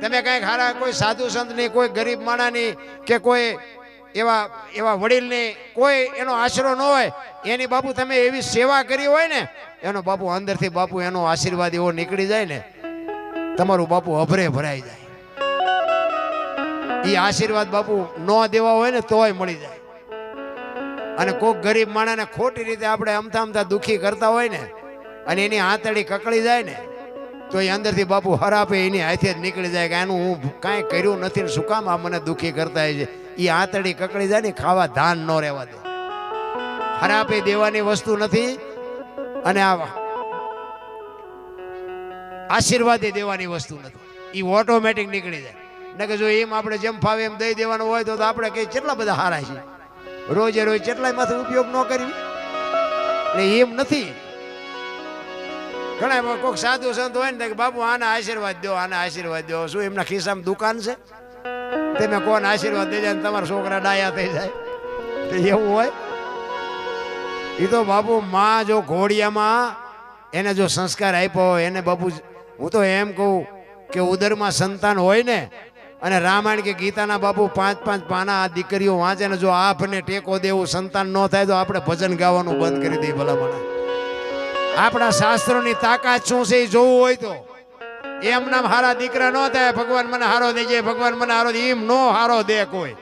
તમે કઈક હારા કોઈ સાધુ સંતની, કોઈ ગરીબ માણાની કે કોઈ એવા વડીલની કોઈ એનો આશરો ન હોય, એની બાપુ તમે એવી સેવા કરી હોય ને, એનો બાપુ અંદરથી બાપુ એનો આશીર્વાદ એવો નીકળી જાય ને, તમારું બાપુ અભરે ભરાઈ જાય. એ આશીર્વાદ બાપુ ન દેવા હોય ને તોય મળી જાય. અને કોઈક ગરીબ માણસને ખોટી રીતે આપણે અમથા દુખી કરતા હોય ને, અને એની આંતળી કકળી જાય ને, તો એ અંદરથી બાપુ હરાપે એની હાથે જ નીકળી જાય કે આનું હું કાંઈ કર્યું નથી ને શું કામ આ મને દુખી કરતા હોય છે. એ આંતળી કકળી જાય ને, ખાવા ધાન ન રહેવા દે. હરાપે દેવાની વસ્તુ નથી, અને આ આશીર્વાદ દેવાની વસ્તુ નથી. એ ઓટોમેટિક નીકળી જાય. ને કે જો એમ આપણે જેમ ફાવે એમ દઈ દેવાનું હોય તો આપણે કઈ કેટલા બધા હારા છે, રોજે રોજ કેટલાય માંથી ઉપયોગ ન કરવી. એટલે એમ નથી. ઘણા કોઈક સાધુ સંત હોય ને કે બાપુ આના આશીર્વાદ દો, આના આશીર્વાદ દો. શું એમના ખિસ્સામાં દુકાન છે? તમે કોને આશીર્વાદ દઈ જાય તમારા છોકરા ડાયા થઈ જાય? એવું હોય? એ તો બાપુ માં જો ઘોડિયામાં એને જો સંસ્કાર આપ્યો હોય એને બાપુ, હું તો એમ કહું કે ઉદરમાં સંતાન હોય ને, અને રામાયણ કે ગીતાના બાપુ 5-5 પાના આ દીકરીઓ વાંચે ને, જો આપને ટેકો દેવું સંતાન ન થાય તો આપણે ભજન ગાવાનું બંધ કરી દઈએ. ભલામણ આપણા શાસ્ત્રોની તાકાત શું છે એ જોવું હોય તો એમ નામ હારા દીકરા ન થાય. ભગવાન મને હારો દેજે, ભગવાન મને હારો દે, એમ નો હારો દે કોઈ.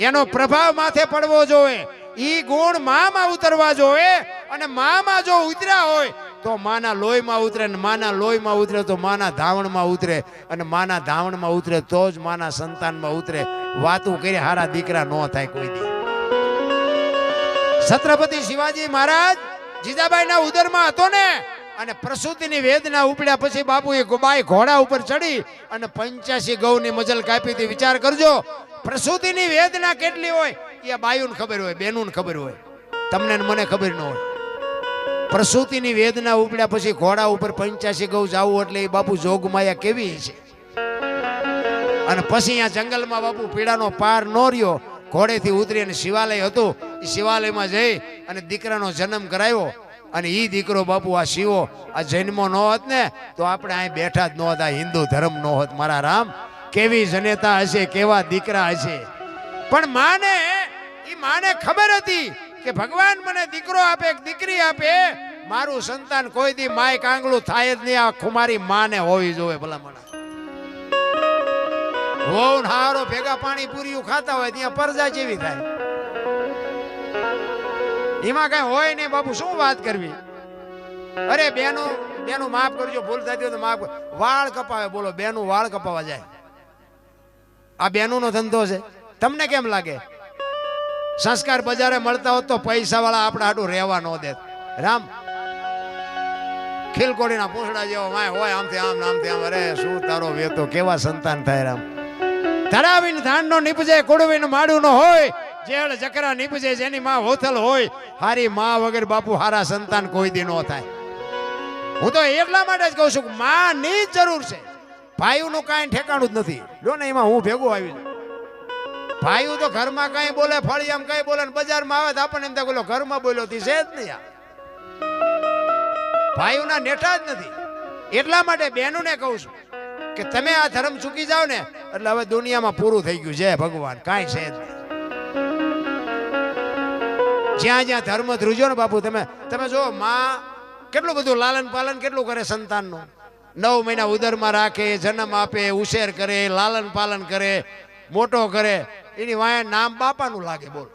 એનો પ્રભાવ માથે પડવો જોઈએ. ઈ ગુણ મામાં ઉતરવા જોઈએ. અને મામાં જો ઉતર્યા હોય તો માના લોહીમાં ઉતરે, ને માના લોહીમાં ઉતરે તો માના ધાવણમાં ઉતરે, અને માના ધાવણમાં ઉતરે તો જ માના સંતાનમાં ઉતરે. વાતું કરી હારા દીકરા ન થાય કોઈ દી. છત્રપતિ શિવાજી મહારાજ જીજાબાઈના ઉદરમાં હતો ને, અને પ્રસૂતિની વેદના ઉપડ્યા પછી બાપુ એ બાઈ ઘોડા ઉપર ચડી અને 85 ગૌની મજલ કાપી હતી. વિચાર કરજો, પ્રસૂતિની વેદના કેટલી હોય એ બાયુને ખબર હોય, બેનુને ખબર હોય, તમને મને ખબર ન હોય. પ્રસૂતિની વેદના ઉપડ્યા પછી ઘોડા ઉપર 85 ગૌ જાવું એટલે એ બાપુ જોગમાયા કેવી છે. અને પછી અહીંયા જંગલમાં બાપુ પીડાનો પાર ન રહ્યો, ઘોડેથી ઉતરી અને શિવાલય હતું, એ શિવાલયમાં જઈ અને દીકરાનો જન્મ કરાવ્યો. અને એ દીકરો બાપુ આ શિવો આ જન્મો ન હોત ને તો આપણે અહીં બેઠા જ ન હોત, આ હિન્દુ ધર્મ ન હોત. મારા રામ, કેવી જનેતા હશે, કેવા દીકરા હશે. પણ માને ખબર હતી કે ભગવાન મને દીકરો આપે, દીકરી આપે, મારું સંતાન કોઈ દી માય કાંગળું થાય જ નહીં. આ ખુમારી માને હોવી જોવે. ભલામણ હોવ હારો ભેગા પાણી પૂરીયું ખાતા હોય ત્યાં પરજા જેવી થાય. એમાં કઈ હોય નહીં બાપુ, શું વાત કરવી. અરે બેનું માફ કરજો, ભૂલ થતી હોય તો માફ. વાળ કપાવે, બોલો બેનું વાળ કપાવા જાય. આ બેનું નો ધંધો છે. તમને કેમ લાગે? સંસ્કાર બજારે મળતા હોત તો પૈસા વાળા આપણા હાટું રહેવા ન દે. રામ ખીલકોડીના પૂંછડા જેવો માય હોય, આમથી આમ આમથી આમ. અરે શું તારો વેતો, કેવા સંતાન થાય. રામ ધરાવીને ધાન નો નીપજે, કુડવીને માડું નો હોય, જેળ જકરા નીપજે જેની માં હોથલ હોય. હારી માં વગર બાપુ હારા સંતાન કોઈ દી નો થાય. હું તો એટલા માટે જ કહું છું કે માં ની જરૂર છે. ભાઈઓનું કાંઈ ઠેકાણું જ નથી. જો ને એમાં હું ભેગું આવી છું. ભાઈઓ તો ઘરમાં કઈ બોલે, ફળિયામ કઈ બોલે, ને બજારમાં આવે તો આપણને એમ થાય ઘરમાં બોલ્યો થી છે જ નહીં. ભાઈઓના નેઠા જ નથી. એટલા માટે બહેનોને કહું છું કે તમે આ ધર્મ ચૂકી જાઓ ને એટલે હવે દુનિયામાં પૂરું થઈ ગયું છે. ભગવાન કાંઈ છે જ નહીં. જ્યાં જ્યાં ધર્મ ધ્રુજો ને બાપુ, તમે જો માં કેટલું બધું લાલન પાલન કેટલું કરે સંતાનનું. 9 મહિના ઉદરમાં રાખે, જન્મ આપે, ઉછેર કરે, લાલન પાલન કરે, મોટો કરે. એની વાય નામ બાપાનું લાગે, બોલ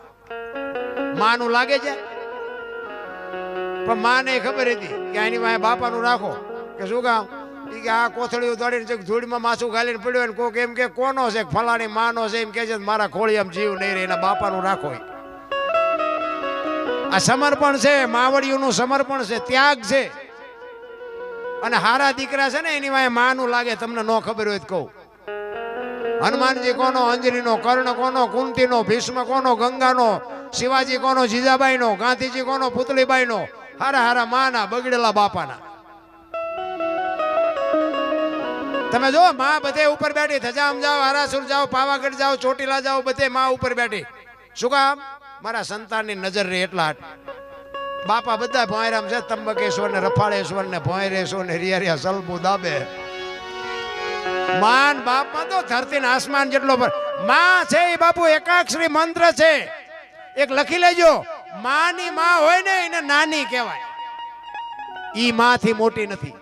માનું લાગે છે? પણ માને ખબર હતી કે એની વાય બાપાનું રાખો. કે શું કામ? કે આ કોથળીઓ દોડીને ધૂળમાં માથું ગાલીને પડ્યો ને કોક એમ કે કોનો છે, ફલાણી માનો છે, એમ કે છે મારા ખોળી આમ જીવ નહીં રહે, એના બાપાનું રાખો. આ સમર્પણ છે, માવડીઓનું સમર્પણ છે, ત્યાગ છે. અને હારા દીકરા છે ને એની વાય માનું લાગે. તમને ન ખબર હોય તો કહું, હનુમાનજી કોનો, અંજલીનો, કર્ણ કોનો, કુંતીનો, ભીષ્મ કોનો, ગંગાનો, શિવાજી કોનો, જીજાબાઈનો, ગાંધીજી કોનો, પુતળીબાઈનો. હારા હારા માના, બગડેલા બાપાના. તમે જો માં બધે ઉપર બેઠી, ધજામ જાઓ, હારાસુર જાઓ, પાવાગઢ જાઓ, ચોટીલા જાઓ, બધે માં ઉપર બેઠી. શું કામ? મારા સંતાનની નજર રહે એટલા. બાપા બધા ભોંયરામ છે, ત્રંબકેશ્વર ને રફાળેશ્વર ને ભોંયરેશ્વર ને રિયા સલબુ દાબે. માન બાપમાં તો ધરતી ને આસમાન જેટલો માં છે એ બાપુ એકાક્ષરી મંત્ર છે. એક લખી લેજો, માની માં હોય ને એને નાની કહેવાય. ઈ માં થી મોટી નથી.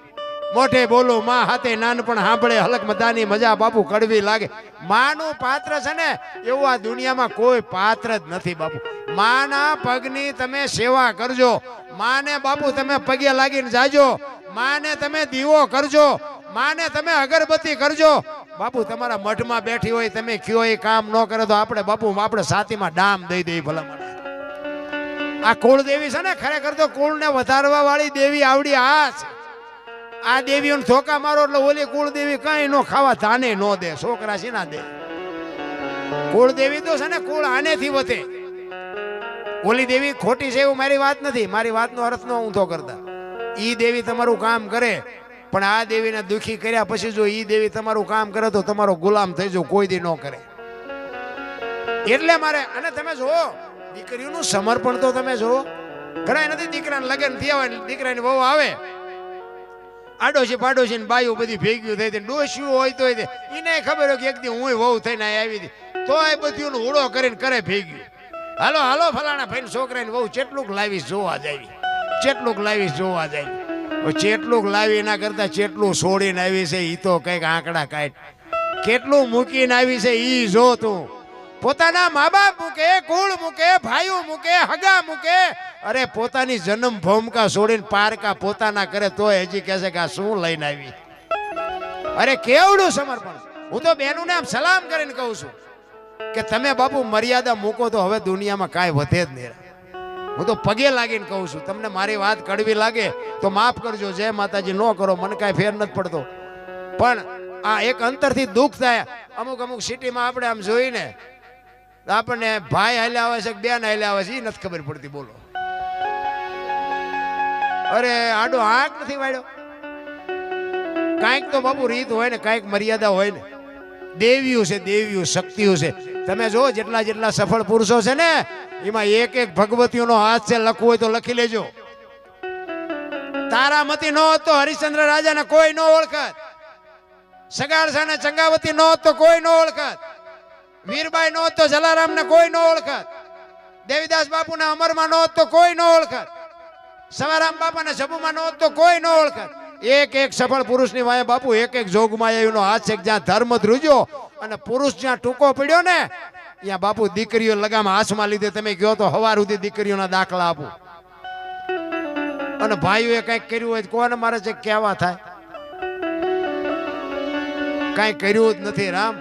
મોઢે બોલો માં હાથે નાનપણ સાંભળે હલક મદાની મજા બાપુ કડવી લાગે. માનું પાત્ર છે ને એવું આ દુનિયામાં કોઈ પાત્ર જ નથી બાપુ. માના પગની તમે સેવા કરજો. માને બાપુ તમે પગે લાગીને જાજો. માને તમે દીવો કરજો. માને તમે અગરબત્તી કરજો. બાપુ તમારા મઠમાં બેઠી હોય તમે કયો એ કામ ન કરે તો આપણે બાપુ આપણે સાતીમાં ડામ દઈ દઈ ભલા મને. આ કુળદેવી છે ને ખરેખર તો કુળને વધારવા વાળી દેવી આવડી આ છે. આ દેવીઓને ધોકા મારો એટલે ઓલી કુળદેવી કઈ નો ખાવા ધાને નો દે. છોકરા છે ના દે. કુળદેવી તો છે ને કુળ આનેથી વધે. ઓલી દેવી ખોટી છે એવું મારી વાત નથી. મારી વાતનો અર્થ નો ઊંધો કરતા. ઈ દેવી તમારું કામ કરે પણ આ દેવીને દુખી કર્યા પછી જો ઈ દેવી તમારું કામ કરે તો તમારો ગુલામ થઈ જાવ. કોઈ દી ન કરે. એટલે મારે અને તમે જુઓ દીકરીઓનું સમર્પણ તો તમે જુઓ. ઘણા નથી દીકરાને લગ્ન થયા હોય દીકરાની વહુ આવે આડોશી પાડોશી ને બાયું બધી ભેગ્યું થઈ ડોસ્યું હોય તો એને ખબર હોય કે એક દી હું વહુ થઈને આવી હતી તો એ બધું હુડો કરીને કરે ભેગ્યું. હાલો હાલો ફલાણા ભાઈ છોકરાની વહુ ચેટલુંક લાવીશ જોવા જાવી. ચેટલુંક લાવીશ જોવા જાવી. ચેટલુંક લાવી એના કરતા ચેટલું છોડીને આવી છે ઈ તો કઈક આંકડા કાઢ. કેટલું મૂકીને આવી છે ઈ જો તું. પોતાના મા બાપ મૂકે, કુળ મૂકે, ભાઈઓ મૂકે, હગા મૂકે. અરે પોતાની જન્મ ભૂમિકા છોડીને પારકા પોતાના કરે તો હજી કહેશે કે આ શું લઈને આવી. અરે કેવડું સમર્પણ. હું તો બહેનોને આમ સલામ કરીને કહું છું કે તમે બાપુ મર્યાદા મૂકો તો હવે દુનિયામાં કાંઈ વધે જ નહીં. હું તો પગે લાગીને કહું છું. તમને મારી વાત કડવી લાગે તો માફ કરજો. જય માતાજી ન કરો મને કાંઈ ફેર નથી પડતો. પણ આ એક અંતરથી દુઃખ થાય. અમુક અમુક સિટીમાં આપણે આમ જોઈને આપણને ભાઈ હાલ્યા આવે છે બેન હાલ્યા આવે છે એ નથી ખબર પડતી. બોલો અરે આડો આંખ નથી વાળ્યો. કાંઈક તો બાપુ રીત હોય ને કાંઈક મર્યાદા હોય ને. દેવીઓ છે દેવીઓ શક્તિઓ છે. તમે જો જેટલા જેટલા સફળ પુરુષો છે ને એમાં એક એક ભગવતીઓનો હાથ છે. લખવું હોય તો લખી લેજો. તારામતી નો હોત તો હરિશ્ચંદ્ર રાજાને કોઈ નો ઓળખત. સગાળસા ને ચંગાવતી નો હોત તો કોઈ નો ઓળખત. વીરબાઈ નો હોત તો જલારામ ને કોઈ નો ઓળખત. દેવીદાસ બાપુ ને અમરમાં નો હોત તો કોઈ નો ઓળખત. સવારામ બાપા ને સબુમાં નો હોત તો કોઈ નો ઓળખત. એક એક સફળ પુરુષની વાય બાપુ એક એક જોગમાં એનો હાથ છે. જ્યાં ધર્મ ધ્રુજો અને પુરુષ જ્યાં ટૂંકો પડ્યો ને ત્યાં બાપુ દીકરીઓ લગામ હાથમાં લીધે તમે કહો તો હવાર સુધી દીકરીઓના દાખલા આપો. અને ભાઈઓએ કઈક કર્યું હોય કોને મારે છે કહેવા થાય. કઈ કર્યું જ નથી. રામ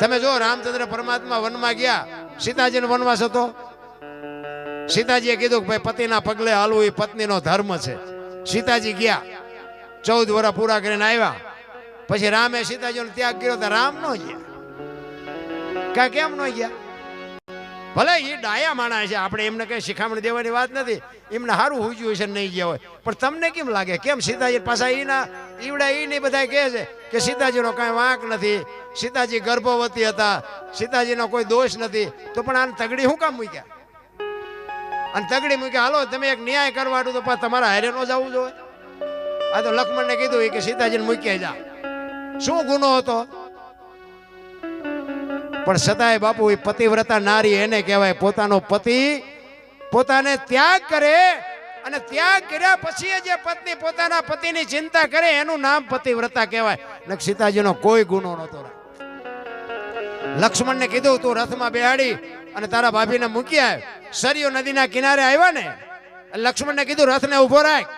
તમે જો રામચંદ્ર પરમાત્મા વનમાં ગયા. સીતાજીનો વનવાસ હતો. સીતાજીએ કીધું કે ભાઈ પતિના પગલે હાલવું એ પત્નીનો ધર્મ છે. સીતાજી ગયા 14 વર્ષ પૂરા કરીને આવ્યા. પછી રામે સીતાજીનો ત્યાગ કર્યો તો રામ નો ગયા. કા કેમ નો ગયા? ભલે એ ડાયા માણસ છે. આપણે એમને કઈ શિખામણ દેવાની વાત નથી. એમને સારું હુજ્યું છે નહીં ગયા હોય. પણ તમને કેમ લાગે કેમ સીતાજી પાછા એના ઈવડા એ નહીં બધા કહે છે કે સીતાજીનો કાંઈ વાંક નથી. સીતાજી ગર્ભવતી હતા. સીતાજીનો કોઈ દોષ નથી. તો પણ આને તગડી શું કામ મૂક્યા? અને તગડી મૂક્યા હાલો તમે એક ન્યાય કરવાનું તો તમારા હારે નો જવું જોઈએ. આ તો લક્ષ્મણને કીધું કે સીતાજીને મૂક્યા જા. શું ગુનો હતો? પણ છતાંય બાપુ એ પતિવ્રતા નારી એને કહેવાય. પોતાનો પતિ પોતાને ત્યાગ કરે અને ત્યાગ કર્યા પછી જે પત્ની પોતાના પતિની ચિંતા કરે એનું નામ પતિવ્રતા કહેવાય. ને સીતાજીનો કોઈ ગુનો નહોતો. લક્ષ્મણને કીધું તું રથમાં બેહાડી અને તારા ભાભીને મૂકી આવ. સરયુ નદીના કિનારે આવ્યા ને લક્ષ્મણને કીધું રથને ઉભો રાખ.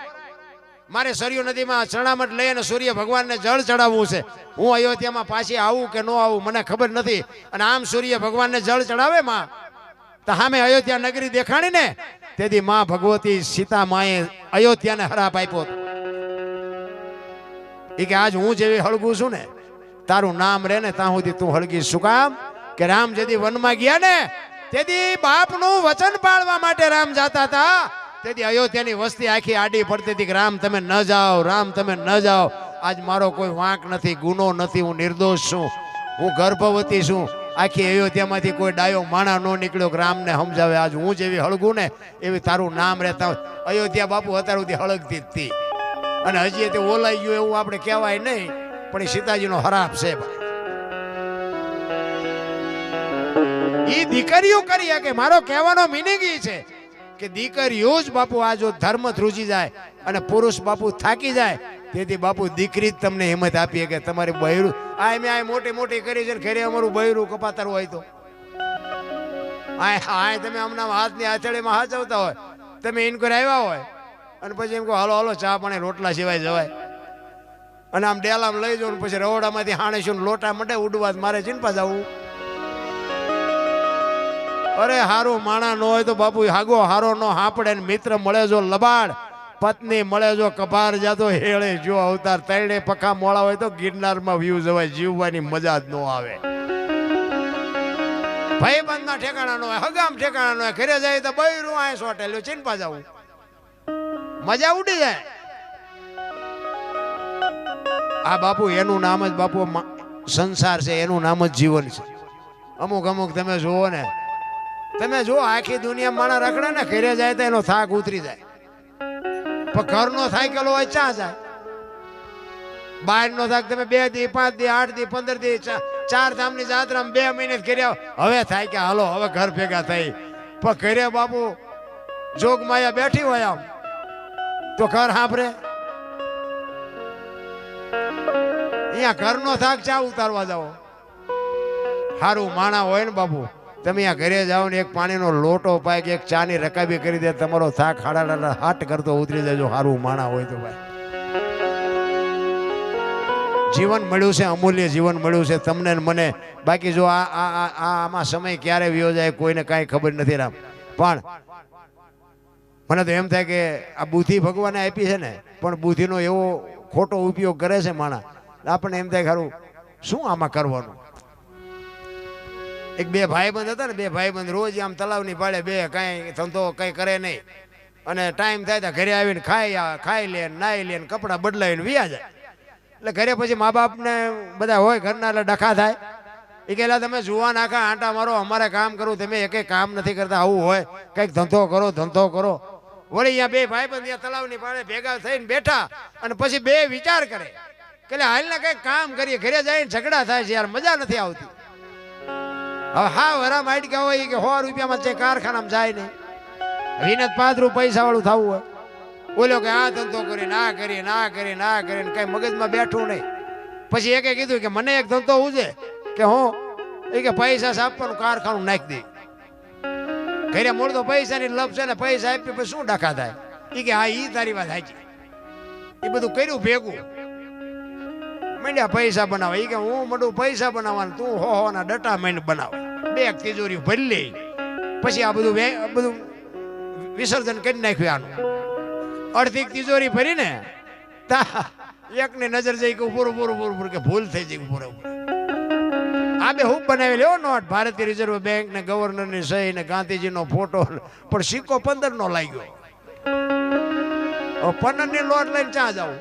મારે સરયુ નદીમાં ચરણામઠ લઈ અને સૂર્ય ભગવાનને જળ ચડાવવું છે. હું અયોધ્યામાં પાછી આવું કે ન આવું મને ખબર નથી. અને આમ સૂર્ય ભગવાનને જળ ચડાવે માં તો સામે અયોધ્યા નગરી દેખાણી ને તેથી માં ભગવતી સીતા માએ અયોધ્યાને હરાપ આપ્યો. એ કે આજ હું જેવી હળગું છું ને તારું નામ રે ને ત્યાં સુધી તું હળગી. શું કામ? કે રામ જેથી વનમાં ગયા ને તેથી બાપનું વચન પાળવા માટે રામ જાતા હતા. તેથી અયોધ્યાની વસ્તી આખી આડી પડતી હતી કે રામ તમે ન જાઓ, રામ તમે ન જાઓ. આજ મારો કોઈ વાંક નથી, ગુનો નથી, હું નિર્દોષ છું, હું ગર્ભવતી છું. આખી અયોધ્યામાંથી કોઈ ડાયો માણા ન નીકળ્યો કે રામને સમજાવે. આજ હું જેવી હળગું ને એવી તારું નામ રહેતા. અયોધ્યા બાપુ અત્યાર સુધી હળગતી જ હતી અને હજી તે ઓલાઈ ગયું એવું આપણે કહેવાય નહીં. પણ એ સીતાજીનો હરાપ છે. એ દીકરીઓ કરી શકે. મારો કહેવાનો મિનિંગ એ છે કે દીકરીઓ જ બાપુ આ જો ધર્મ ધ્રુજી જાય અને પુરુષ બાપુ થાકી જાય, તેથી બાપુ દીકરી જ તમને હિંમત આપીએ કે તમારી બૈરું આ મેં આ મોટી મોટી કરી છે, ઘરે અમારું બૈરું કપાતર હોય તો આ તમે હમણાં હાથની આચળીમાં હાચવતા હોય, તમે ઇનકોર આવ્યા હોય અને પછી એમ કહો હાલો હાલો ચા પાણી રોટલા સિવાય જવાય, અને આમ ડેલામાં લઈ જાઉં પછી રવડામાંથી હાણેશું લોટા મટે ઉડવા મારે ચિંપા જવું. અરે હારું માણા નો હોય તો બાપુ હાગો હારો નો હાપડે. મિત્ર મળે જો લબાડ, પત્ની મળે જો કપાર, જાતો હેળે જો અવતાર. તૈણે પખા મોળા હોય તો ગિરનારમાં વ્યૂ જવાય, જીવવાની મજા જ ન આવે. ભાઈબંધ ના ઠેકાણા નો હોય, હગામ ઠેકાણા નો હોય, ઘરે જાય તો બૈરું આ સોટેલું ચિંપા જવું, મજા ઉડી જાય. આ બાપુ એનું નામ જ બાપુ સંસાર છે, એનું નામ જ જીવન છે. અમુક અમુક તમે જુઓ ને, તમે જો આખી દુનિયા માણા રખડે ને, ઘરે જાય તો એનો થાક ઉતરી જાય, પણ ઘરનો થાકેલો હોય ચા જાય. બહારનો થાક તમે 2 દી 5 દી 8 દી 15 દી 4 ધામની જાત્રામાં 2 મહિને કર્યા, હવે થાય કે હાલો હવે ઘર ભેગા થઈ. પણ ઘરે બાપુ જોગ માયા બેઠી હોય આમ તો ઘર સાંભળે. અહીંયા ઘરનો થાક ચા ઉતારવા જાઓ. સારું માણા હોય ને બાપુ, તમે અહીંયા ઘરે જાઓ ને એક પાણીનો લોટો પાય કે એક ચાની રકાબી કરી દે, તમારો થાક હાડા હાટ કરતો ઉતરી જાય. જો સારું માણા હોય તો ભાઈ જીવન મળ્યું છે, અમૂલ્ય જીવન મળ્યું છે તમને ને મને. બાકી જો આમાં સમય ક્યારે વ્યો જાય કોઈને કાંઈ ખબર નથી રામ. પણ મને તો એમ થાય કે આ બુદ્ધિ ભગવાને આપી છે ને, પણ બુદ્ધિનો એવો ખોટો ઉપયોગ કરે છે માણા. આપણને એમ થાય ખરું શું આમાં કરવાનું. એક 2 ભાઈબંધ હતા ને, 2 ભાઈબંધ રોજ આમ તલાવની પાડે, 2 કાંઈ ધંધો કંઈ કરે નહીં, અને ટાઈમ થાય તો ઘરે આવીને ખાઈ લે, નાઈ લે, કપડાં બદલાવીને વ્યા જાય. એટલે ઘરે પછી મા બાપને બધા હોય ઘરના, એટલે ડખા થાય. એ કહેલા તમે જુવા નાખા આંટા મારો, અમારે કામ કરવું, તમે એકે કામ નથી કરતા. આવું હોય કંઈક ધંધો કરો, ધંધો કરો. વળી અહીંયા 2 ભાઈબંધ અહીંયા તલાવની પાડે ભેગા થઈને બેઠા, અને પછી 2 વિચાર કરે કે હાલના કંઈક કામ કરીએ. ઘરે જઈને ઝઘડા થાય છે યાર, મજા નથી આવતી. હવે હા વરા માઇટ ગયા હોય કે 100 રૂપિયામાં છે કારખાનામાં જાય નહીં, વિનત 5 રૂપિયા પૈસા વાળું થવું હોય. બોલ્યો કે આ ધંધો કરી ના કરી ના કરી ના કરીને કઈ મગજમાં બેઠું નહીં. પછી એકે કીધું કે મને એક ધંધો ઉજે કે હું એ કે પૈસા આપવાનું કારખાનું નાખી દે. ઘરે મૂળ તો પૈસાની લપ છે ને, પૈસા આપી પછી શું ડખા થાય. એ કે હા ઈ તારી વાત સાચી. એ બધું કર્યું ભેગું, મંડ્યા પૈસા બનાવે. એ કે હું મંડું પૈસા બનાવવાનું, તું હો ના ડટા માંડ બનાવે. 2 તિજોરી ભરી લે. પછી આ બધું વિસર્જન કરી નાખ્યું આનું. અડધી તિજોરી ભરીને એકની નજર જઈ કે પૂરું પૂરું પૂરું પૂરું કે ભૂલ થઈ જાય પૂરું. આ 2 હું બનાવી લેવો નોટ, ભારતીય રિઝર્વ બેંક ને ગવર્નર ની સહી ને ગાંધીજીનો ફોટો, પણ સિક્કો 15 નો લાગ્યો. 15 ની નોટ લઈને ચા જાવ,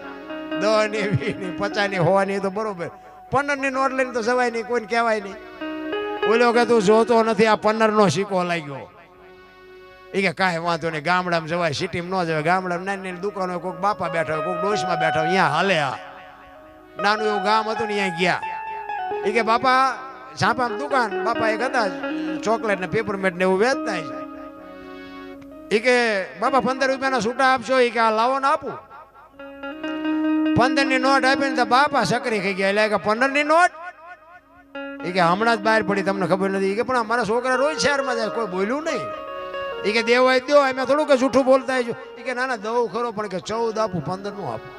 10 ની 20 ની 50 ની 100 ની તો બરોબર, 15 ની નોટ લઈને તો જવાય નહીં, કોઈને કહેવાય નહીં. બોલ્યો કે તું જોતો નથી, આ 15 નો સિક્કો લાગ્યો. એ કે કાંઈ વાંધો નહીં, ગામડામાં જવાય, સિટીમાં ન જવાય. ગામડામાં નાની નાની દુકાનો, કોઈક બાપા બેઠા હોય, કોઈક ડોશમાં બેઠા હોય, અહીંયા હાલે. આ નાનું એવું ગામ હતું ને, અહીંયા ગયા. એ કે બાપા ઝાંપામાં દુકાન, બાપા એક હતા ચોકલેટ ને પેપરમેટ ને એવું વેચતા છે. એ કે બાપા 15 રૂપિયાના છૂટા આપશો? એ કે આ લાવો ને આપું. 15 ની નોટ આપીને તો બાપા સકરી ખાઈ ગયા. એટલે કે 15 ની નોટ? એ કે હમણાં જ બહાર પડી, તમને ખબર નથી. એ કે પણ અમારા છોકરા રોજ શહેરમાં જાય, કોઈ બોલ્યું નહીં. એ કે દેવાય દો, એમાં થોડું કે જૂઠું બોલતા હોય. એ કે ના ના દઉં ખરો, પણ કે 14 આપું, 15 નું આપું.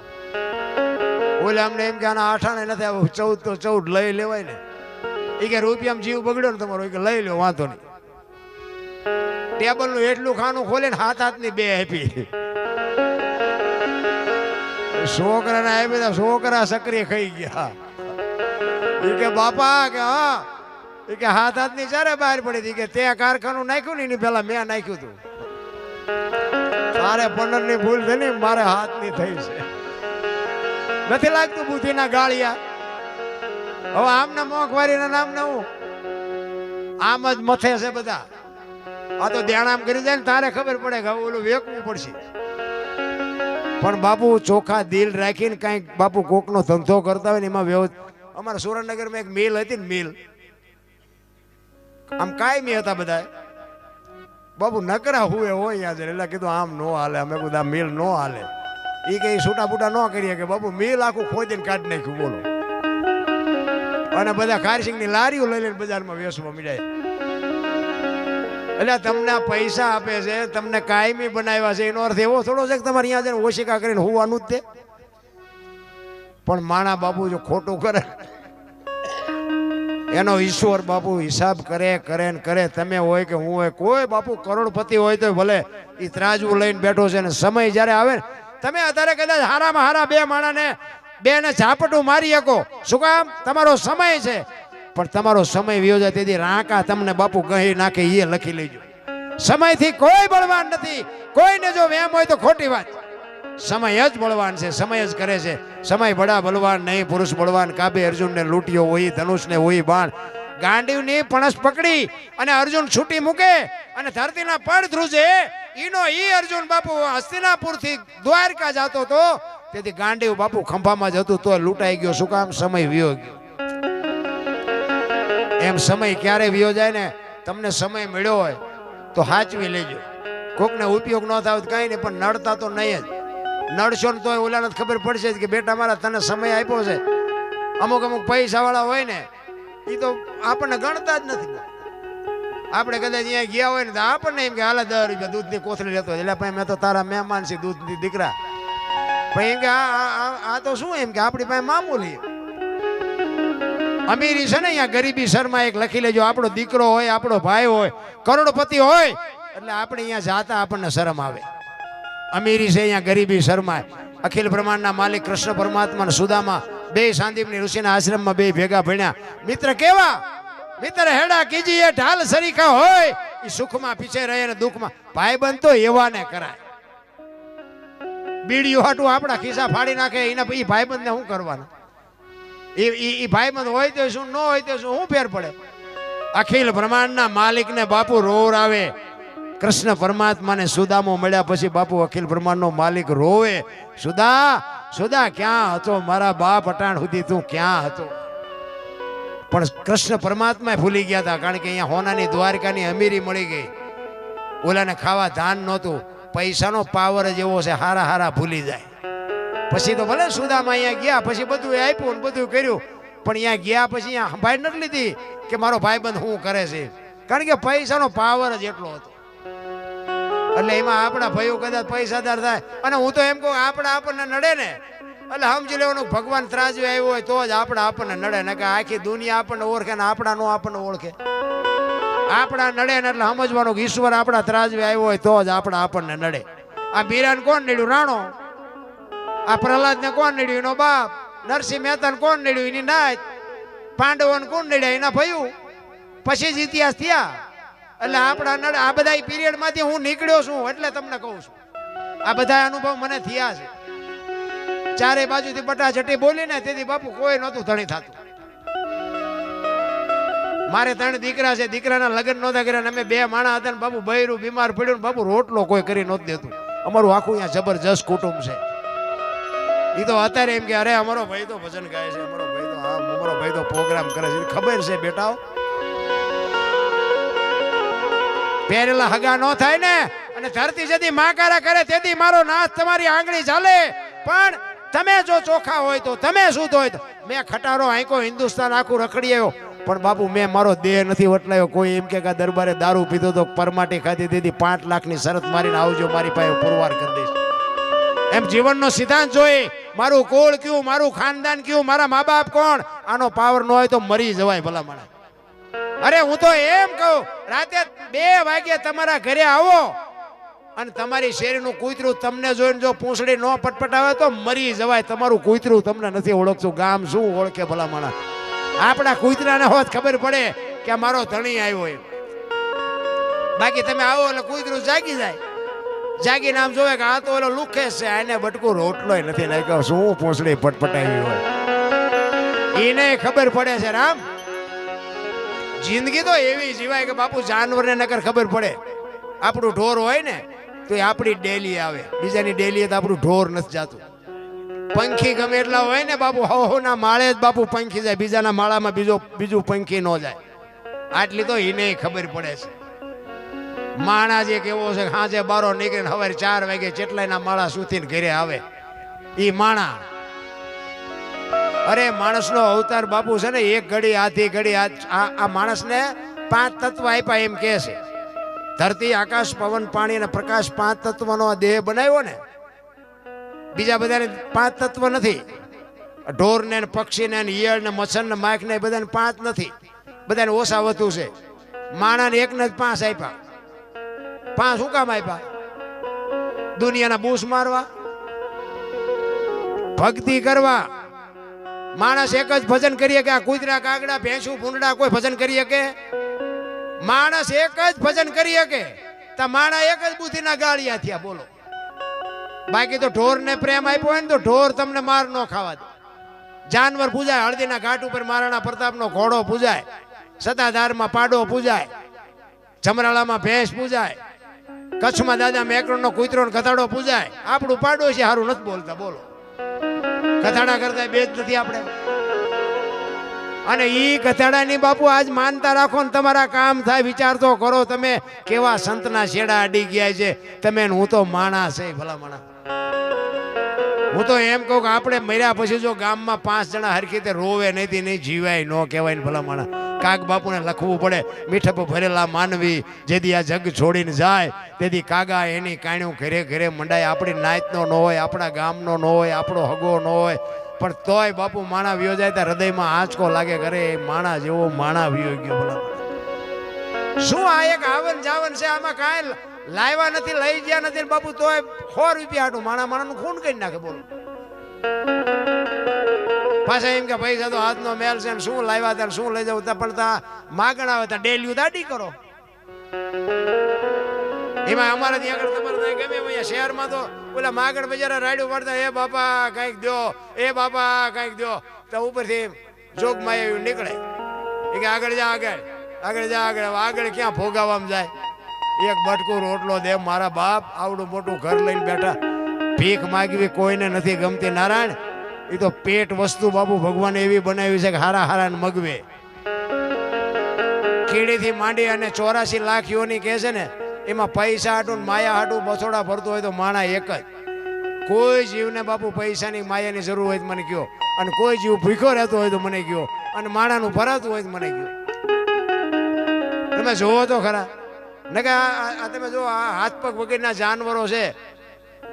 બોલે અમને એમ કે આના 8 નથી આવું, 14 તો 14 લઈ લેવાય ને. એ કે રૂપિયામાં જીવ બગડ્યો ને તમારો, એ કે લઈ લો વાંધો નહીં. ટેબલ નું એટલું ખાનું ખોલે ને હાથની 2 આપી. છોકરાને આપી તો છોકરા સક્રિય ખાઈ ગયા. એ કે બાપા કે હા, એ કે હાથની ચારે બહાર પડી હતી. કે તે કારખાનું નાખ્યું ને એની પેલા મેં નાખ્યું હતું. તારે 15 ની ભૂલ થઈ ને, મારે હાથની થઈ છે. નથી લાગતું બુદ્ધિના ગાળિયા. હવે આમના મોંઘવારીના નામ ના હું આમ જ મથે છે બધા. આ તો ધ્યાન આમ કરી જાય ને તારે ખબર પડે કે ઓલું વેકવું પડશે. પણ બાપુ ચોખા દિલ રાખીને કાંઈક બાપુ કોકનો ધંધો કરતા હોય ને એમાં અમારા સુરેન્દ્રનગરમાં એક મિલ હતી ને મિલ આમ કાયમી હતા બધા બાપુ નકરા હુએ હોય યાદ એટલે કીધું આમ નો હાલે અમે કીધું આ મિલ નો હાલે એ કઈ છૂટા બૂટા ન કરીએ કે બાપુ મિલ આખું ખોદીને કાઢી નાખ્યું બોલો અને બધા ખારસિંગની લારીઓ લઈ લઈને બજારમાં વેચવા મળ્યા એટલે તમને પૈસા આપે છે તમને કાયમી બનાવ્યા છે એનો અર્થ એવો થોડો છે કે તમારે અહીંયા જઈને ઓશિકા કરીને હોવાનું જ તે પણ માણા બાપુ જો ખોટું કરે એનો ઈશ્વર બાપુ હિસાબ કરે કરે ને કરે તમે હોય કે હું હોય કોઈ બાપુ કરોડપતિ હોય તો ભલે એ ત્રાજવું લઈને બેઠો છે ને સમય જ્યારે આવે ને તમે અત્યારે કદાચ હારામાં હારા બે માણાને બે ને ઝાપટું મારી શકો શું કામ તમારો સમય છે પણ તમારો સમય વિયો જાય તેથી રાંકા તમને બાપુ કહી નાખે એ લખી લેજો સમયથી કોઈ બળવાન નથી કોઈને જો વેમ હોય તો ખોટી વાત સમય જ બળવાન છે સમય જ કરે છે સમય બડા બળવાન નહીં પુરુષ બળવાન કાબે અર્જુનને લૂંટ્યો હોય ધનુષને હોય બાણ ગાંડીવની પણસ પકડી અને અર્જુન છૂટી મૂકે અને ધરતીના પડ ધ્રુજે ઈનો ઈ અર્જુન બાપુ હસ્તિનાપુરથી દ્વારકા જતો તો તેથી ગાંડીવ બાપુ ખંભામાં જ હતું તો લૂંટાઈ ગયો શું કામ સમય વિયો ગયો એમ સમય ક્યારે વિયો જાય ને તમને સમય મળ્યો હોય તો સાચવી લેજો કોકને ઉપયોગ ન થાય કઈ નહીં પણ નડતા તો નહીં જ નડશો ને તોય ઓલાને ખબર પડશે કે બેટા મારા તને સમય આપ્યો છે અમુક અમુક પૈસા વાળા હોય ને એ તો આપણને ગણતા જ નથી આપણે કદાચ અહીંયા ગયા હોય ને તો આપણને એમ કે હાલે 10 રૂપિયા દૂધની કોથળી લેતો એટલે ભાઈ મેં તો તારા મહેમાન છે દૂધની દીકરા ભાઈ એમ કે આ તો શું એમ કે આપણી પાસે મામૂલી અમીરી છે ને અહીંયા ગરીબી શર્મા એક લખી લેજો આપણો દીકરો હોય આપણો ભાઈ હોય કરોડપતિ હોય એટલે આપણે અહીંયા જાતા આપણને શરમ આવે અમીરી છે અહીંયા ગરીબી શર્મા અખિલ બ્રહ્માંડના માલિક કૃષ્ણ પરમાત્મા સુદામા બે સાંદીપની ઋષિના આશ્રમમાં બે ભેગા ભણ્યા મિત્ર કેવા મિત્ર હેડા કીજીએ ઢાલ સરીખા હોય એ સુખમાં પીછે રહે ને દુઃખમાં ભાઈબંધ તો એવાને કરાય બીડીઓ હાટું આપણા ખિસ્સા ફાડી નાખે એના એ ભાઈબંધને શું કરવાનું એ ભાઈબંધ હોય તો શું ન હોય તો શું ફેર પડે અખિલ બ્રહ્માંડના માલિકને બાપુ રોર આવે કૃષ્ણ પરમાત્માને સુદામો મળ્યા પછી બાપુ અખિલ બ્રહ્માંડનો માલિક રોવે સુદા ક્યાં હતો મારા બાપ અટાણ સુધી તું ક્યાં હતો પણ કૃષ્ણ પરમાત્મા ભૂલી ગયા હતા કારણ કે અહીંયા હોનાની દ્વારકાની અમીરી મળી ગઈ ઓલાને ખાવા ધાન નહોતું પૈસાનો પાવર જ એવો છે હારા હારા ભૂલી જાય પછી તો ભલે સુદામા અહીંયા ગયા પછી બધું આપ્યું ને બધું કર્યું પણ અહીંયા ગયા પછી અહીંયા સંભાળ નથી લીધી કે મારો ભાઈબંધ શું કરે છે કારણ કે પૈસાનો પાવર જ એટલો હતો એટલે એમાં આપણા ભાઈઓ કદાચ પૈસાદાર થાય અને હું તો એમ કહું આપણને નડે ને એટલે સમજી લેવાનું ભગવાન ત્રાજવે આવ્યો હોય તો જ આપણને નડે ને કે આખી દુનિયા આપણને ઓળખે ને આપણા નો આપણને ઓળખે આપણા નડે ને એટલે સમજવાનું કે ઈશ્વર આપણા ત્રાજવે આવ્યો હોય તો જ આપણને નડે આ બીરાને કોણ નડ્યું રાણો આ પ્રહલાદને કોણ નડ્યું એનો બાપ નરસિંહ મહેતાને કોણ નડ્યું એની નાત પાંડવોને કોણ નડ્યા એના ભયું પછી જ ઇતિહાસ થયા એટલે આપણા નડે આ બધા પીરિયડ માંથી હું નીકળ્યો છું એટલે તમને કહું છું આ બધા અનુભવ મને થયા છે ચારે બાજુથી બટાચટી બોલી ને તેથી બાપુ કોઈ નહોતું ધણી થતું મારે 3 દીકરા છે દીકરાના લગ્ન નહોતા કર્યા અમે 2 માણા હતા ને બાપુ બૈરું બીમાર પડ્યું ને બાપુ રોટલો કોઈ કરી નહોતું દેતું અમારું આખું અહીંયા જબરજસ્ત કુટુંબ છે એ તો અત્યારે એમ કે અરે અમારો ભાઈ તો ભજન ગાય છે અમારો ભાઈ તો પ્રોગ્રામ કરે છે ખબર છે બેટાઓ પહેરેલા હગા ન થાય ને અને ધરતી જતી માકારા કરે તેથી મારો નાશ તમારી આંગળી ચાલે પણ તમે જો ચોખા હોય તો તમે શુદ્ધ હોય તો મેં ખટારો આંકો હિન્દુસ્તાન આખું રખડી આવ્યો પણ બાપુ મેં મારો દેહ નથી વટલાયો કોઈ એમ કે દરબારે દારૂ પીધો તો પરમાટી ખાધી દીધી 5 લાખની શરત મારીને આવજો મારી પાસે પુરવાર કરી દઈશ એમ જીવનનો સિદ્ધાંત જોઈ મારું કુળ કયું મારું ખાનદાન કયું મારા મા બાપ કોણ આનો પાવર ન હોય તો મરી જવાય ભલા માણસ અરે હું તો એમ કહું રાતે 2 વાગે તમારા ઘરે આવો અને તમારી શેરીનું કૂતરું તમને જોઈને જો પૂંછડી ન પટપટાવે તો મરી જવાય તમારું કૂતરું તમને નથી ઓળખતું ગામ શું ઓળખે ભલા માણસ આપણા કૂતરાને હોત ખબર પડે કે મારો ધણી આવ્યો એમ બાકી તમે આવો એટલે કૂતરું જાગી જાય જાગીને આમ જોવે કે આ તો ઓલો લુખે છે આને બટકું રોટલોય નથી નાખ્યો શું પૂંછડી પટપટાવી હોય એને ખબર પડે છે રામ જિંદગી તો એવી જીવાય કે બાપુ જાનવરને નકર ખબર પડે આપણું ઢોર હોય ને તો એ આપણી ડેલી આવે, બીજાની ડેલી તો આપણું ઢોર નથી જાતું. પંખી ગમે એટલા હોય ને બાપુ, હોના માળે જ બાપુ પંખી જાય, બીજાના માળામાં બીજું પંખી ન જાય. આટલી તો એને ખબર પડે છે. માણા જે કેવો છે, સાંજે બારો નીકળીને સવારે 4 વાગે જેટલાના માળા સુધીને ઘરે આવે ઈ માણા. અરે માણસનો અવતાર બાપુ છે ને, એક ઘડી આધી ઘડી આ માણસને 5 તત્વ આપ્યા એમ કે છે. ધરતી, આકાશ, પવન, પાણી અને પ્રકાશ 5 તત્વનો દેહ બનાવ્યો ને. બીજા બધાને 5 તત્વ નથી. ઢોર ને પક્ષી ને ઈયળ ને મચ્છર ને માખ ને બધાને 5 નથી, બધાને ઓછા વધુ છે. માણાને એકને જ 5 આપ્યા. 5 શું કામ આપ્યા? દુનિયાના બૂસ મારવા, ભક્તિ કરવા. માણસ એક જ ભજન કરીએ કે આ કૂતરા કાગડા ભેંસું ભૂંડડા કોઈ ભજન કરીએ કે? માણસ એક જ ભજન કરીએ કે તા માણા એક જ બુદ્ધિના ગાળિયા થયા. બોલો, બાકી તો ઢોર ને પ્રેમ આપ્યો હોય ને તો ઢોર તમને માર ન ખાવા દે. જાનવર પૂજાય, હળદીના ઘાટ ઉપર મહારાણા પ્રતાપનો ઘોડો પૂજાય, સતાધારમાં પાડો પૂજાય, જમરાળામાં ભેંસ પૂજાય, કચ્છમાં દાદા મેકરણનો કૂતરો ને ગધાડો પૂજાય. આપણું પાડોશી હારું નથી બોલતા. બોલો, ગધાડા કરતા બે જ નથી આપણે. અને ઈ ગધાડાની બાપુ આજ માનતા રાખો ને તમારા કામ થાય. વિચાર તો કરો તમે કેવા સંતના છેડા અડી ગયા છે તમે. હું તો માણસ છે ભલા માણા. હું તો એમ કહું કે આપણે મર્યા પછી જો ગામમાં 5 જણા હરખી રીતે રોવે નહીં જીવાય ન કહેવાય ને ભલા માણા. કાગ બાપુને લખવું પડે, મીઠપ ભરેલા માનવી જેથી આ જગ છોડીને જાય તેથી કાગા એની કાણ્યું ઘરે ઘરે મંડાય. આપણી નાતનો ન હોય, આપણા ગામનો ન હોય, આપણો હગો ન હોય, પણ તોય બાપુ માણા વિયો જાય ત્યાં હૃદયમાં આંચકો લાગે. કરે માણા જેવો માણા વિયો ગયો ભલા. શું આ એક આવન જાવન છે, આમાં કાંઈ લાવ્યા નથી, લઈ ગયા નથી બાપુ, તોય 100 રૂપિયા હાટું માણાનું ખૂન કરી નાખે. બોલો, પાછા એમ કે પૈસા તો હાથનો મેલ છે, શું લાવ્યા ત્યાં શું લઈ જવું, પણ ત્યાં માગણ આવે ત્યાં ડેલ્યુ દાડી કરો. એમાં અમારે ત્યાં આગળ તમારે ગમે અહીંયા શહેરમાં તો ઓલા માગણ બજારા રાડ્યું પડતા, એ બાપા કંઈક દો, એ બાપા કંઈક દો. તો ઉપરથી જોગમાં એવું નીકળે કે આગળ જા, આગળ જા, આગળ ક્યાં ભોગાવામાં જાય. એક બટકું રોટલો દે મારા બાપ, આવડું મોટું ઘર લઈને બેઠા. ભીખ માગવી કોઈને નથી ગમતી નારાયણ. એ તો પેટ વસ્તુ બાપુ ભગવાને એવી બનાવી છે કે હારા હારા મગવે. કીડીથી માંડી અને 84 લાખ યોની કહે છે ને, એમાં પૈસા હાટું માયા હાટું બસોડા ભરતો હોય તો માણા એક જ. કોઈ જીવને બાપુ પૈસાની માયાની જરૂર હોય તો મને કયો, અને કોઈ જીવ ભૂખ્યો રહેતો હોય તો મને કયો, અને માણાનું ભરાતું હોય તો મને કયો. તમે જોવો તો ખરા ને કે આ તમે જો આ હાથ પગ વગરના જાનવરો છે,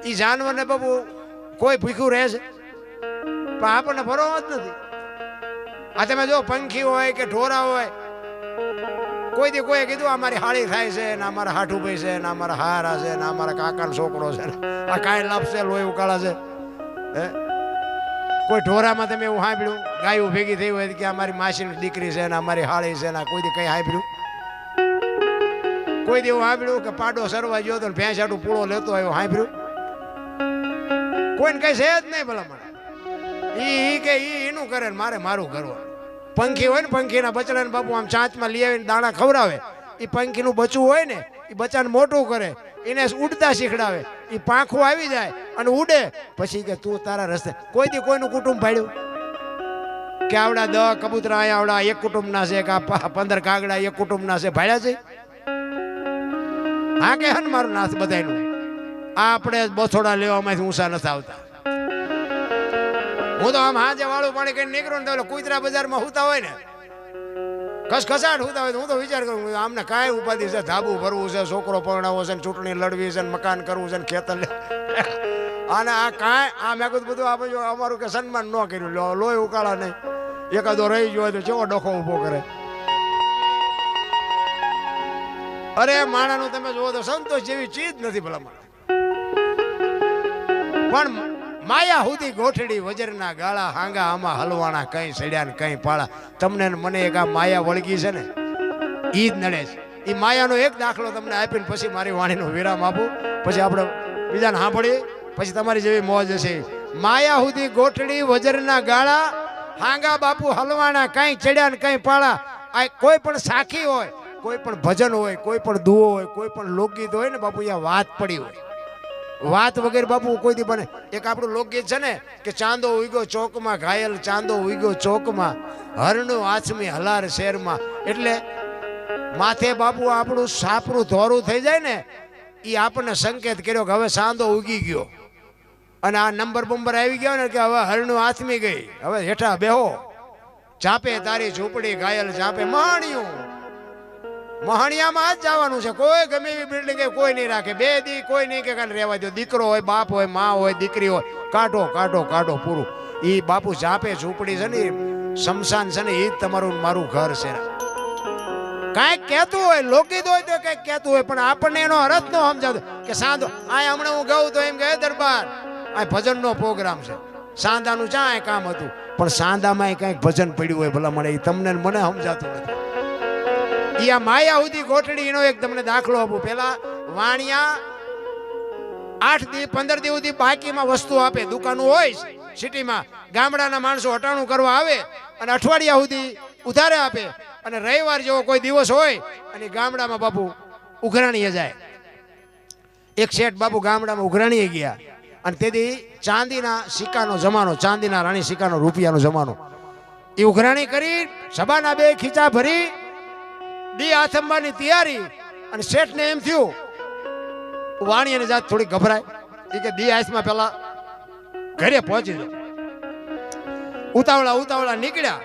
એ જાનવરને બાપુ કોઈ ભૂખ્યું રહે છે પણ આપણને ભરવો જ નથી. આ તમે જો પંખી હોય કે ઢોરા હોય, કોઈ દી કોઈ કીધું અમારી હાળી થાય છે ને અમારા હાઠુભાઈ છે ને અમારા હારા છે ને અમારા કાકાનો છોકરો છે ને આ કાંઈ લાભશે લોહી ઉકાળા છે. હે, કોઈ ઢોરામાં તમે એવું સાંભળ્યું ગાયું ભેગી થઈ હોય કે અમારી માસીની દીકરી છે ને અમારી હાળી છે ને કોઈ દી કઈ સાંભળ્યું? કોઈ દી એવું સાંભળ્યું કે પાડો સરવા ગયો તો ભેંસ હાટું પૂળો લેતો આવ્યો સાંભળ્યું? કોઈને કઈ છે જ નહીં ભલા મને. ઈ કે એનું કરે ને મારે મારું કરવાનું. પંખી હોય ને, પંખીના બચડાને બાપુ આમ ચાંચમાં લઈ આવીને દાણા ખવડાવે. એ પંખીનું બચ્ચું હોય ને, એ બચ્ચાને મોટું કરે, એને ઉડતા શીખડાવે. એ પાંખું આવી જાય અને ઉડે, પછી કે તું તારા રસ્તે. કોઈ દી કોઈનું કુટુંબ ભાડ્યું કે આવડા 10 કબૂતરા અહીંયા આવડા એક કુટુંબના છે કે 15 કાગડા એક કુટુંબના છે, ભાડ્યા છે? હા કે હન મારું નાથ બધાયનું. આપણે બસોડા લેવામાંથી ઊંચા નથી આવતા. હું તો આમ હાજે વાળું પાણી કઈ નીકળું ને તો કુતરા બજારમાં હુતા હોય ને, ખસખસાટ હુતા હોય તો હું તો વિચાર કરું આમને કાંઈ ઉપાધિ છે, ધાબુ ભરવું છે, છોકરો પરણાવવો છે, ચૂંટણી લડવી છે, મકાન કરવું છે, ખેતર અને આ કાંઈ આ મેં કીધું બધું આપણે અમારું કે સન્માન ન કર્યું, લોહી ઉકાળા નહીં. એકાદો રહી ગયો તો કેવો ડોખો ઉભો કરે. અરે માણાનું તમે જોવો તો સંતોષ જેવી ચીજ નથી ભલા માણસ. પણ માયા સુધી ગોઠડી વજરના ગાળા, હાંગા આમાં હલવાણા, કઈ સડ્યા ને કઈ પાળા. તમને મને એક આ માયા વળગી છે ને, ઈ જ નડે છે. એ માયાનો એક દાખલો તમને આપીને પછી મારી વાણીનો વિરામ આપું, પછી આપણે બીજાને સાંભળીએ, પછી તમારી જેવી મોજ હશે. માયા સુધી ગોઠડી વજરના ગાળા, હાંગા બાપુ હલવાણા, કઈ ચડ્યા ને કઈ પાળા. આ કોઈ પણ સાખી હોય કોઈ પણ ભજન હોય, કોઈ પણ દુઓ હોય, કોઈ પણ લોકગીત હોય ને બાપુ અહીંયા વાત પડી હોય. વાત વગેરે બાપુ કોઈ દી બને. એક આપણું લોકગીત છે ને કે ચાંદો ઉગ્યો ચોકમાં ઘાયલ, ચાંદો ઉગ્યો ચોકમાં, હરણું આછમી હલાર શેરમાં. એટલે માથે બાપુ આપણું સાપરું ધોરું થઈ જાય ને એ આપણને સંકેત કર્યો કે હવે ચાંદો ઉગી ગયો અને આ નંબર બંબર આવી ગયો ને કે હવે હરણું આથમી ગઈ, હવે હેઠા બેહો. ચાપે તારી ઝૂંપડી ઘાયલ ચાપે મહાણિયું, મહાણિયામાં જ જવાનું છે. કોઈ ગમે એવી બિલ્ડિંગ કોઈ નહીં રાખે. 2 દી કોઈ નહીં કે કાંઈ રહેવા દો. દીકરો હોય, બાપ હોય, માં હોય, દીકરી હોય, કાઢો કાઢો કાઢો પૂરું. એ બાપુ ચાપે ઝૂંપડી છે ને શમશાન છે ને એ જ તમારું મારું ઘર છે. કાંઈક કહેતું હોય, લોકગીત હોય તો કંઈક કહેતું હોય, પણ આપણને એનો અર્થ ન સમજાતો. કે સાંધો આ હમણાં હું ગાઉં તો એમ કહે દરબાર આ ભજનનો પ્રોગ્રામ છે. સાંધાનું ચાય કામ હતું, પણ સાંધામાં કંઈક ભજન પડ્યું હોય ભલા મળે. એ તમને મને સમજાતું નથી. આ માયા સુધી ગોઠડી એનો એક તમને દાખલો આપું. પેલા વાણિયા 8 દી 15 દી સુધી બાકીમાં વસ્તુ આપે. દુકાનો હોય સિટીમાં, ગામડાના માણસો હટાણું કરવા આવે અને અઠવાડિયા સુધી ઉધારે આપે. અને રવિવાર જેવો કોઈ દિવસ હોય અને ગામડામાં બાપુ ઉઘરાણીએ જાય. એક શેઠ બાપુ ગામડામાં ઉઘરાણીએ ગયા અને તેથી ચાંદીના સિક્કાનો જમાનો, ચાંદીના રાણી સિક્કાનો રૂપિયાનો જમાનો. એ ઉઘરાણી કરી સભાના 2 ખીચા ભરી દી આથમવાની તૈયારી. અને શેઠને એમ થયું, વાણિયાની જાત થોડી ગભરાય એ કે દી આથમાં પેલા ઘરે પહોંચી જાઓ. ઉતાવળા ઉતાવળા નીકળ્યા.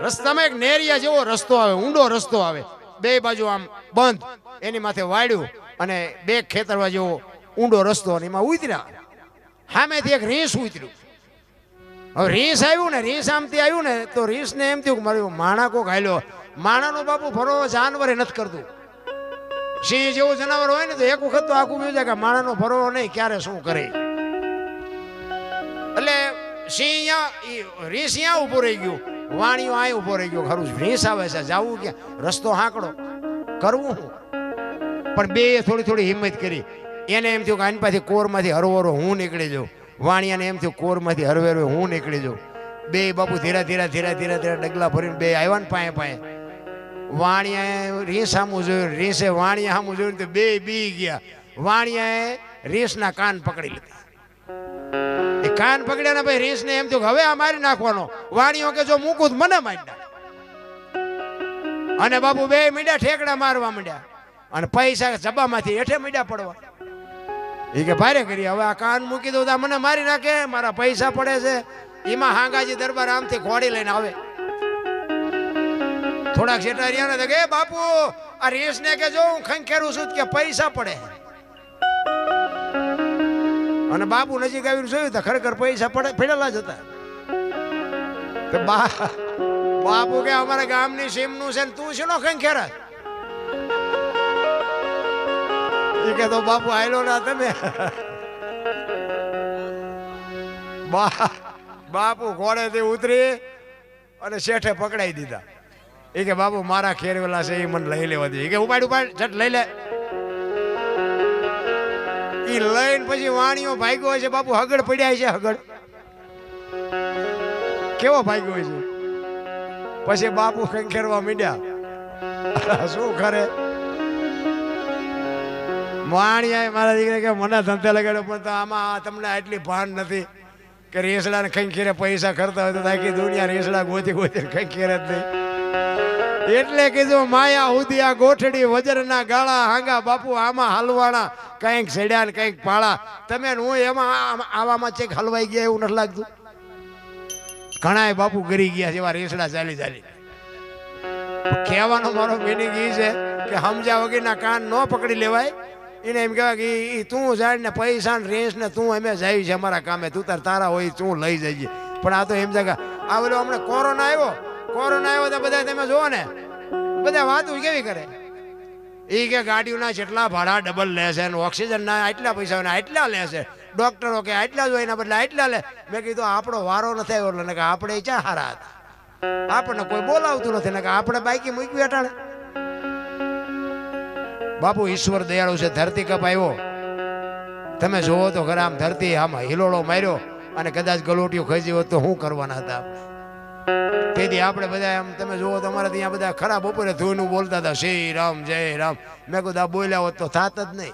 રસ્તામાં એક નેરિયા જેવો રસ્તો આવે, ઊંડો રસ્તો આવે, 2 બાજુ આમ બંધ. એની માથે વાડ્યું અને 2 ખેતરવા જેવો ઊંડો રસ્તો, અને એમાં ઉતર્યા. સામેથી એક રીંછ ઉતર્યું. હવે રીંછ આવ્યું ને, રીંછ આમથી આવ્યું ને તો રીંછને એમ થયું કે મારું માણા કોક હાલ્યો. માણાનો બાપુ ફરો જાનવરે નથી કરતું. સિંહ જેવું જનાવર હોય ને તો એક વખત તો આખું બીજું કે માણાનો ફરો નહીં ક્યારે શું કરે. એટલે સિંહ રીંછ અહીંયા ઉભો રહી ગયું, વાણિયો અહીં ઉભો રહી ગયો. ખરું રીંછ આવે છે, જવું ક્યાં, રસ્તો હાંકડો, કરવું શું? પણ 2 થોડી થોડી હિંમત કરી. એને એમ થયું કે આની પાછી કોરમાંથી હરવરો હું નીકળી જાઉં. વાણિયાને એમ થયું કોરમાંથી હરવેરો હું નીકળી જાઉં. 2 બાપુ ધીરા ધીરા ધીરા ધીરા ધીરા ડગલા ભરીને 2 આવ્યા ને પાએ પાએ. વાણિયાએ રીંછ સામું જોયું, રીંછે વાણિયા સામું જોયું તો 2 બી ગયા. વાણિયાએ રીંછના કાન પકડી લીધા. એ કાન પકડ્યા ને ભાઈ રીંછને એમ થયું હવે આ મારી નાખવાનો. વાણિયો કે જો મૂકું તો મને મારી નાખ. અને બાપુ 2 મીંડા ઠેકડા મારવા માંડ્યા અને પૈસા જબામાંથી હેઠે મીંડા પડવા. એ કે ભારે કરી હવે આ કાન મૂકી દઉં તો મને મારી નાખે, મારા પૈસા પડે છે. એમાં હાંગાજી દરબાર આમથી ઘોડી લઈને આવે. થોડાક શેઠા રહ્યા ને તો કે બાપુ આ રીંછને કે જો હું ખંખેરું છું કે પૈસા પડે. અને બાપુ નજીક આવીને જોયું તો ખરેખર પૈસા પડેલા જ હતા. બાપુ કે અમારા ગામની સીમનું છે ને તું શેનો ખંખેરા? એ કે તો બાપુ આયલો ના તમે. બાપુ ઘોડેથી ઉતરી અને શેઠે પકડાઈ દીધા. એ કે બાપુ મારા ખેરવેલા છે એ મને લઈ લેવા દે. એ કે ઉપાડ ઉપાડ ઝટ લઈ લે. એ લઈને પછી વાણિયો ભાગ્યો હોય છે બાપુ, હગડ પડ્યા છે. હગડ કેવો ભાગ્યો હોય છે. પછી બાપુ ખંખેરવા માંડ્યા. શું કરે વાણિયા મારા દીકરા કે મને ધંધે લગાડ્યો, પણ આમાં તમને આટલી ભાન નથી કે રેસડા ને ખંખેરે પૈસા કરતા હોય તો આખી દુનિયા રેસડા ગોતી ગોતી ખંખેરે જ નહીં. એટલે કીધું માયા સુધી આ ગોઠડી વજરના ગાળા હાંગા બાપુ આમાં હલવાણા, કંઈક સેડ્યા ને કંઈક પાળા. તમે હું એમાં આવામાં ચેક હલવાઈ ગયા એવું નથી લાગતું? ઘણાય બાપુ ગરી ગયા જેવા રેસડા ચાલી ચાલી. કહેવાનો મારો મિનિંગ એ છે કે સમજ્યા વગરના કાન ન પકડી લેવાય. એને એમ કહેવાય કે તું જાય ને પૈસા ને રેસ ને તું અમે જાય છે અમારા કામે, તું તારા હોય તું લઈ જઈએ. પણ આ તો એમ છે કે આ બધો હમણાં કોરોના આવ્યો તો બધા તમે જુઓ ને બધા વાતો કેવી કરે. એ કે ગાડીઓના જેટલા ભાડા ડબલ લે છે, ઓક્સિજનના આટલા પૈસા આટલા લે છે, ડોક્ટરો કે આટલા જ હોય એના બદલે આટલા લે. મેં કીધું આપણો વારો નથી આવ્યો એટલે કે આપણે ક્યાં હારા હતા, આપણને કોઈ બોલાવતું નથી ને કે આપણે બાઈકી મૂકવી અટાણે. બાપુ ઈશ્વર દયાળુ છે. ધરતી કપ આવ્યો તમે જોવો તો ખરા, આમ ધરતી આમ હિલોળો માર્યો અને કદાચ ગલોટીઓ ખસી હોત તો શું કરવાના હતા. તે તેથી આપણે બધા એમ તમે જુઓ તો અમારે ત્યાં બધા ખરાબ બપોરે ધૂનું બોલતા હતા શ્રી રામ જય રામ. મેં કીધું આ બોલ્યા હોત તો થાત જ નહીં.